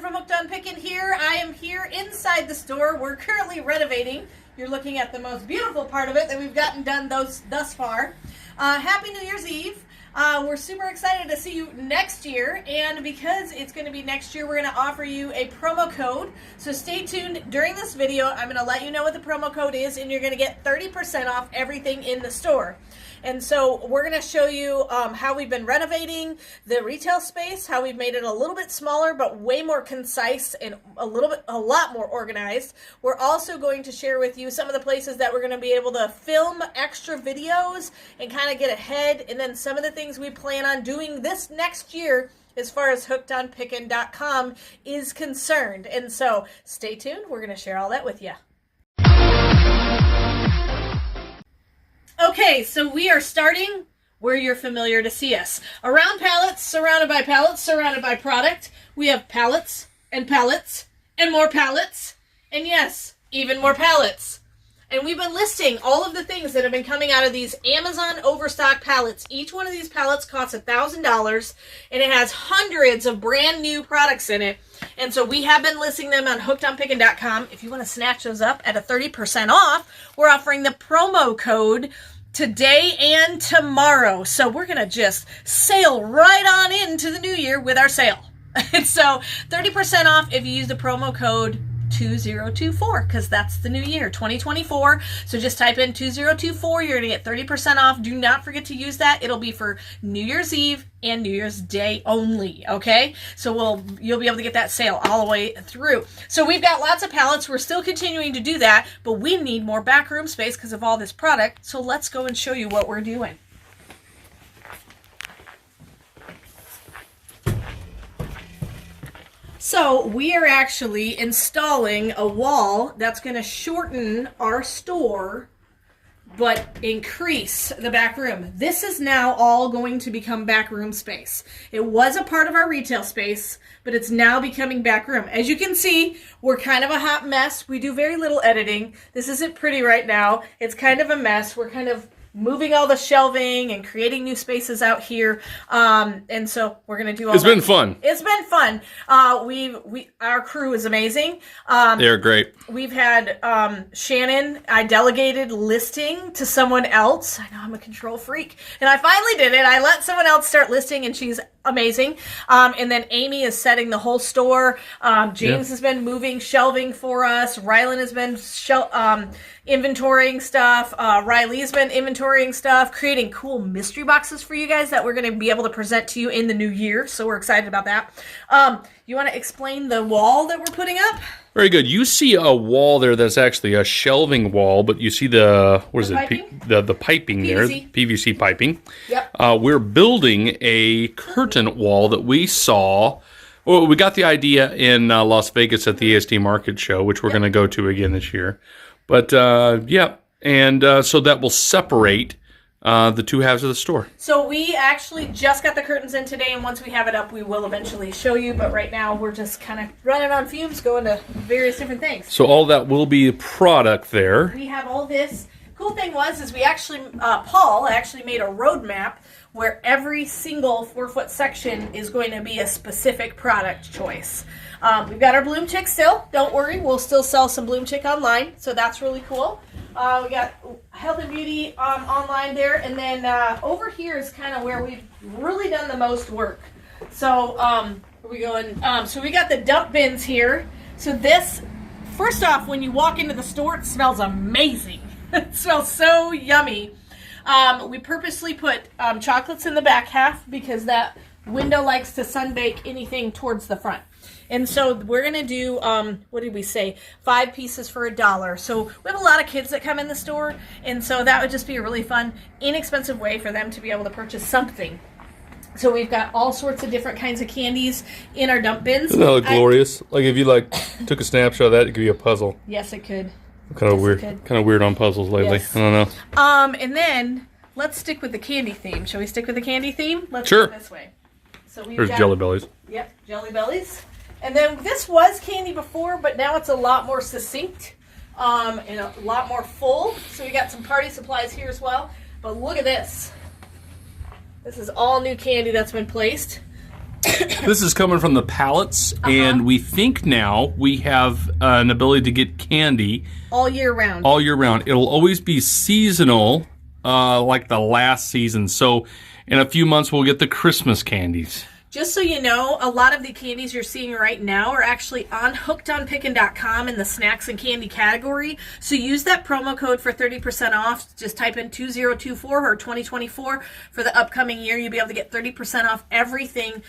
Allison from Hooked on Pickin here. I am here inside the store. We're currently renovating. You're looking at the most beautiful part of it that we've gotten done thus far. Happy New Year's Eve. We're super excited to see you next year, and because it's going to be next year, we're going to offer you a promo code. So stay tuned during this video. I'm going to let you know what the promo code is, and you're going to get 30% off everything in the store. And so we're going to show you how we've been renovating the retail space, how we've made it a little bit smaller but way more concise and a lot more organized. We're also going to share with you some of the places that we're going to be able to film extra videos and kind of get ahead, and then some of the things we plan on doing this next year as far as hookedonpickin.com is concerned. And so stay tuned. We're going to share all that with you. Okay, so we are starting where you're familiar to see us. Around pallets, surrounded by product. We have pallets and more pallets, and yes, even more pallets. And we've been listing all of the things that have been coming out of these Amazon overstock pallets. Each one of these pallets costs $1,000, and it has hundreds of brand new products in it. And so we have been listing them on hookedonpickin.com. If you want to snatch those up at a 30% off, we're offering the promo code today and tomorrow. So we're going to just sail right on into the new year with our sale. And so 30% off if you use the promo code 2024, because that's the new year, 2024. So just type in 2024. You're going to get 30% off. Do not forget to use that. It'll be for New Year's Eve and New Year's Day only, okay? So you'll be able to get that sale all the way through. So we've got lots of pallets. We're still continuing to do that, but we need more backroom space because of all this product. So let's go and show you what we're doing. So we are actually installing a wall that's going to shorten our store but increase the back room. This is now all going to become back room space. It was a part of our retail space, but it's now becoming back room. As you can see, we're kind of a hot mess. We do very little editing. This isn't pretty right now. It's kind of a mess. We're kind of moving all the shelving and creating new spaces out here, and so we're gonna do all It's been fun. It's been fun. Our crew is amazing. They're great. We've had Shannon. I delegated listing to someone else. I know I'm a control freak, and I finally did it. I let someone else start listing, and she's amazing. And then Amy is setting the whole store. James has been moving shelving for us. Rylan has been inventorying stuff. Riley's been inventorying stuff, creating cool mystery boxes for you guys that we're going to be able to present to you in the new year. So we're excited about that. You want to explain the wall that we're putting up? Very good. You see a wall there that's actually a shelving wall, but you see the piping? The piping there, PVC piping. Yep. We're building a curtain wall that we saw. Well, we got the idea in Las Vegas at the ASD Market Show, which we're going to go to again this year. But yeah, and so that will separate the two halves of the store. So we actually just got the curtains in today, and once we have it up, we will eventually show you. But right now, we're just kind of running on fumes, going to various different things. So all that will be product there. We have all this. Cool thing is we actually, Paul actually made a roadmap where every single 4-foot section is going to be a specific product choice. We've got our Bloom Chick still. Don't worry, we'll still sell some Bloom Chick online, so that's really cool. We got Health and Beauty online there, and then over here is kind of where we've really done the most work. So we got the dump bins here. So this, first off, when you walk into the store, it smells amazing. It smells so yummy. We purposely put chocolates in the back half because that window likes to sunbake anything towards the front. And so we're going to do, what did we say, 5 pieces for $1. So we have a lot of kids that come in the store, and so that would just be a really fun, inexpensive way for them to be able to purchase something. So we've got all sorts of different kinds of candies in our dump bins. Isn't that look glorious? Like if you took a snapshot of that, it could be a puzzle. Yes, it could. Kind of weird on puzzles lately. Yes. I don't know. And then let's stick with the candy theme. Shall we stick with the candy theme? Let's sure. go this way. So there's Jelly Bellies. Yep, Jelly Bellies. And then this was candy before, but now it's a lot more succinct and a lot more full. So we got some party supplies here as well. But look at this. This is all new candy that's been placed. This is coming from the pallets, and we think now we have an ability to get candy all year round. All year round. It'll always be seasonal, like the last season. So in a few months, we'll get the Christmas candies. Just so you know, a lot of the candies you're seeing right now are actually on hookedonpickin.com in the snacks and candy category. So use that promo code for 30% off. Just type in 2024 or 2024 for the upcoming year. You'll be able to get 30% off everything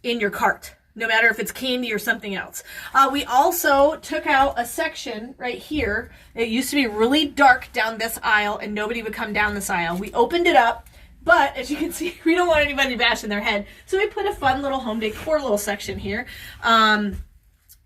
in your cart, no matter if it's candy or something else. We also took out a section right here. It used to be really dark down this aisle, and nobody would come down this aisle. We opened it up. But as you can see, we don't want anybody bashing their head. So we put a fun little home decor little section here. And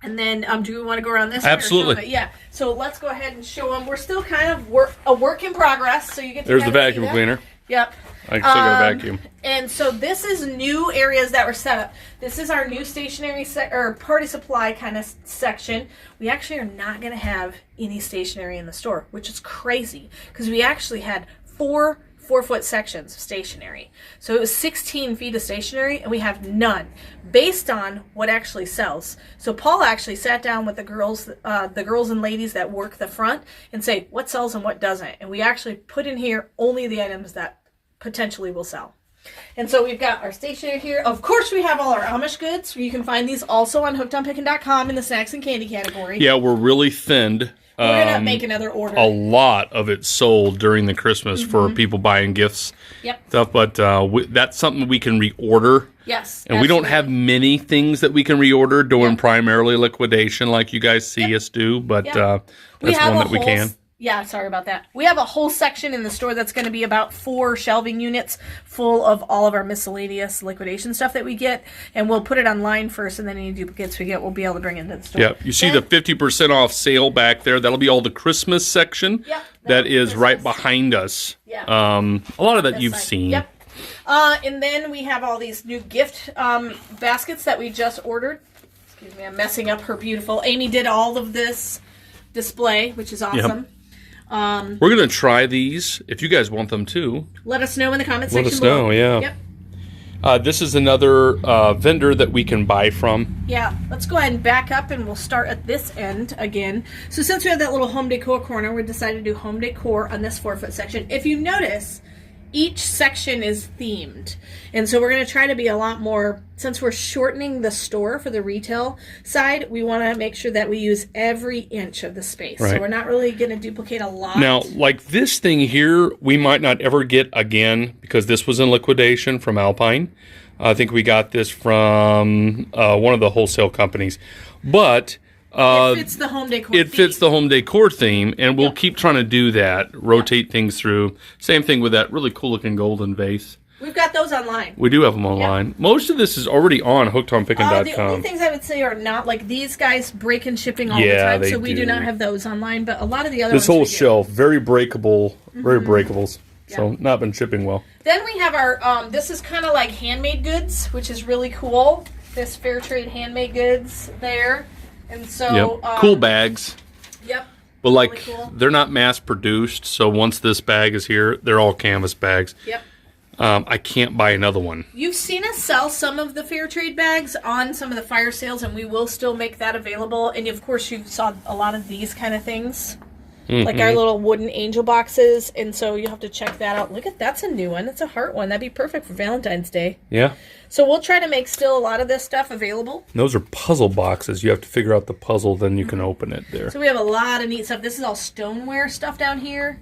then do we want to go around this? Absolutely. Yeah. So let's go ahead and show them. We're still kind of a work in progress. So you get to There's the kind of vacuum cleaner. Yep. I still got a vacuum. And so this is new areas that were set up. This is our new stationery or party supply kind of section. We actually are not going to have any stationery in the store, which is crazy because we actually had 4-foot sections of stationery. So it was 16 feet of stationery, and we have none based on what actually sells. So Paul actually sat down with the girls and ladies that work the front and say what sells and what doesn't. And we actually put in here only the items that potentially will sell. And so we've got our stationery here. Of course, we have all our Amish goods. You can find these also on hookedonpickin.com in the snacks and candy category. Yeah, we're really thinned. We're going to make another order. A lot of it sold during the Christmas for people buying gifts. Yep. Stuff, but that's something we can reorder. Yes. And we don't have many things that we can reorder doing primarily liquidation like you guys see us do, but that's one that we can. Yeah, sorry about that. We have a whole section in the store that's going to be about 4 shelving units full of all of our miscellaneous liquidation stuff that we get, and we'll put it online first, and then any duplicates we get, we'll be able to bring into the store. Yeah, you see the 50% off sale back there. That'll be all the Christmas section. Yep. That is right behind us. Yeah. A lot of that you've seen. Yep. And then we have all these new gift baskets that we just ordered. Excuse me, I'm messing up her beautiful. Amy did all of this display, which is awesome. Yep. We're going to try these. If you guys want them too, let us know in the comments section. Let us know, yeah. Yep. This is another vendor that we can buy from. Yeah, let's go ahead and back up, and we'll start at this end again. So since we have that little home decor corner, we decided to do home decor on this 4-foot section. If you notice, each section is themed. And so we're going to try to be a lot more, since we're shortening the store for the retail side, we want to make sure that we use every inch of the space. Right. So we're not really going to duplicate a lot. Now, like this thing here, we might not ever get again because this was in liquidation from Alpine. I think we got this from one of the wholesale companies. But it fits the home decor theme. It fits the home decor theme, and we'll keep trying to do that, rotate things through. Same thing with that really cool looking golden vase. We've got those online. We do have them online. Yep. Most of this is already on hookedonpickin.com. The only things I would say are not, like these guys break and shipping all the time, so we do not have those online, but a lot of the other ones. This whole shelf, very breakable, very breakables. So not been shipping well. Then we have our, this is kind of like handmade goods, which is really cool. This fair trade handmade goods there. And so, cool bags. Yep. But like, really cool. They're not mass produced, so once this bag is here, they're all canvas bags. Yep. I can't buy another one. You've seen us sell some of the fair trade bags on some of the fire sales, and we will still make that available. And of course, you saw a lot of these kind of things, like our little wooden angel boxes. And so you'll have to check that out. Look at that's a new one. It's a heart one. That'd be perfect for Valentine's Day. Yeah. So we'll try to make still a lot of this stuff available. And those are puzzle boxes. You have to figure out the puzzle, then you can open it there. So we have a lot of neat stuff. This is all stoneware stuff down here.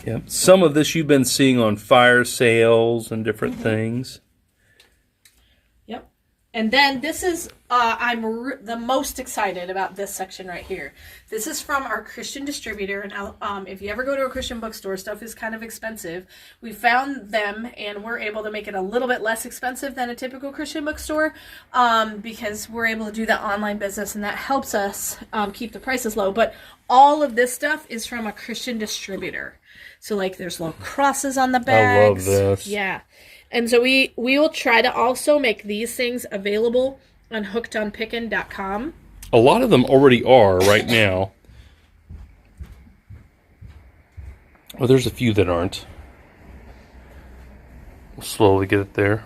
Yep. Some of this you've been seeing on fire sales and different things. Yep. And then this is, I'm the most excited about this section right here. This is from our Christian distributor. And if you ever go to a Christian bookstore, stuff is kind of expensive. We found them, and we're able to make it a little bit less expensive than a typical Christian bookstore because we're able to do that online business, and that helps us keep the prices low. But all of this stuff is from a Christian distributor. So, like, there's little crosses on the bags. I love this. Yeah. And so we will try to also make these things available on hookedonpickin.com. A lot of them already are right now. Well, there's a few that aren't. We'll slowly get it there.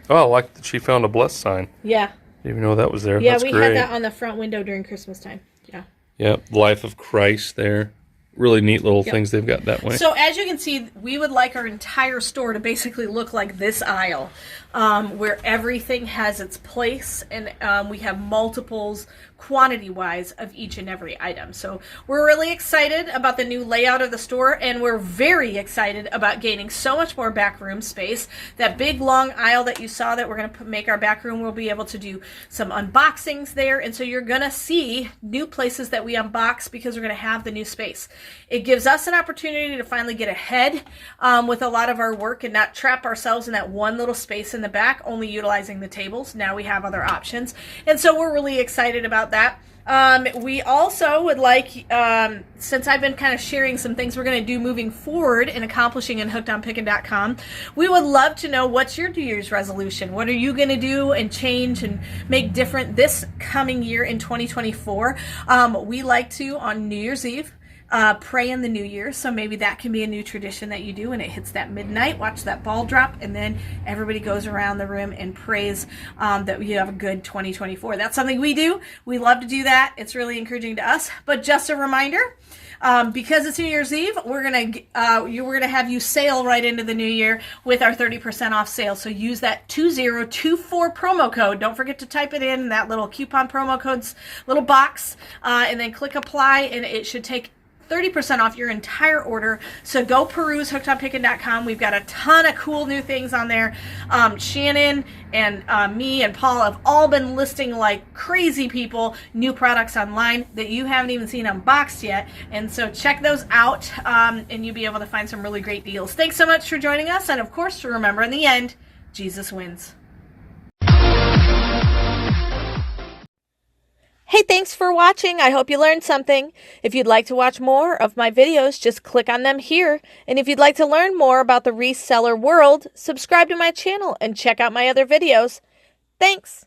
Oh, I like that she found a blessed sign. Yeah. Didn't even know that was there. Yeah, That's we great. had that on the front window during Christmas time. Yeah. Yep, Life of Christ there. Really neat little things they've got that way. So as you can see, we would like our entire store to basically look like this aisle, where everything has its place, and we have multiples quantity-wise of each and every item. So we're really excited about the new layout of the store, and we're very excited about gaining so much more backroom space. That big long aisle that you saw that we're going to make our back room, we'll be able to do some unboxings there, and so you're going to see new places that we unbox because we're going to have the new space. It gives us an opportunity to finally get ahead with a lot of our work and not trap ourselves in that one little space in the back, only utilizing the tables. Now we have other options, and so we're really excited about that. We also would like, since I've been kind of sharing some things we're going to do moving forward and accomplishing in hookedonpickin.com, we would love to know what's your New Year's resolution. What are you going to do and change and make different this coming year in 2024? We like to, on New Year's Eve, pray in the new year, so maybe that can be a new tradition that you do when it hits that midnight. Watch that ball drop, and then everybody goes around the room and prays that you have a good 2024. That's something we do. We love to do that. It's really encouraging to us. But just a reminder, because it's New Year's Eve, we're gonna have you sail right into the new year with our 30% off sale. So use that 2024 promo code. Don't forget to type it in that little coupon promo code's little box, and then click apply, and it should take 30% off your entire order. So go peruse hookedonpickin.com. We've got a ton of cool new things on there. Shannon and me and Paul have all been listing like crazy people new products online that you haven't even seen unboxed yet. And so check those out, and you'll be able to find some really great deals. Thanks so much for joining us. And of course, remember, in the end, Jesus wins. Hey, thanks for watching. I hope you learned something. If you'd like to watch more of my videos, just click on them here. And if you'd like to learn more about the reseller world, subscribe to my channel and check out my other videos. Thanks.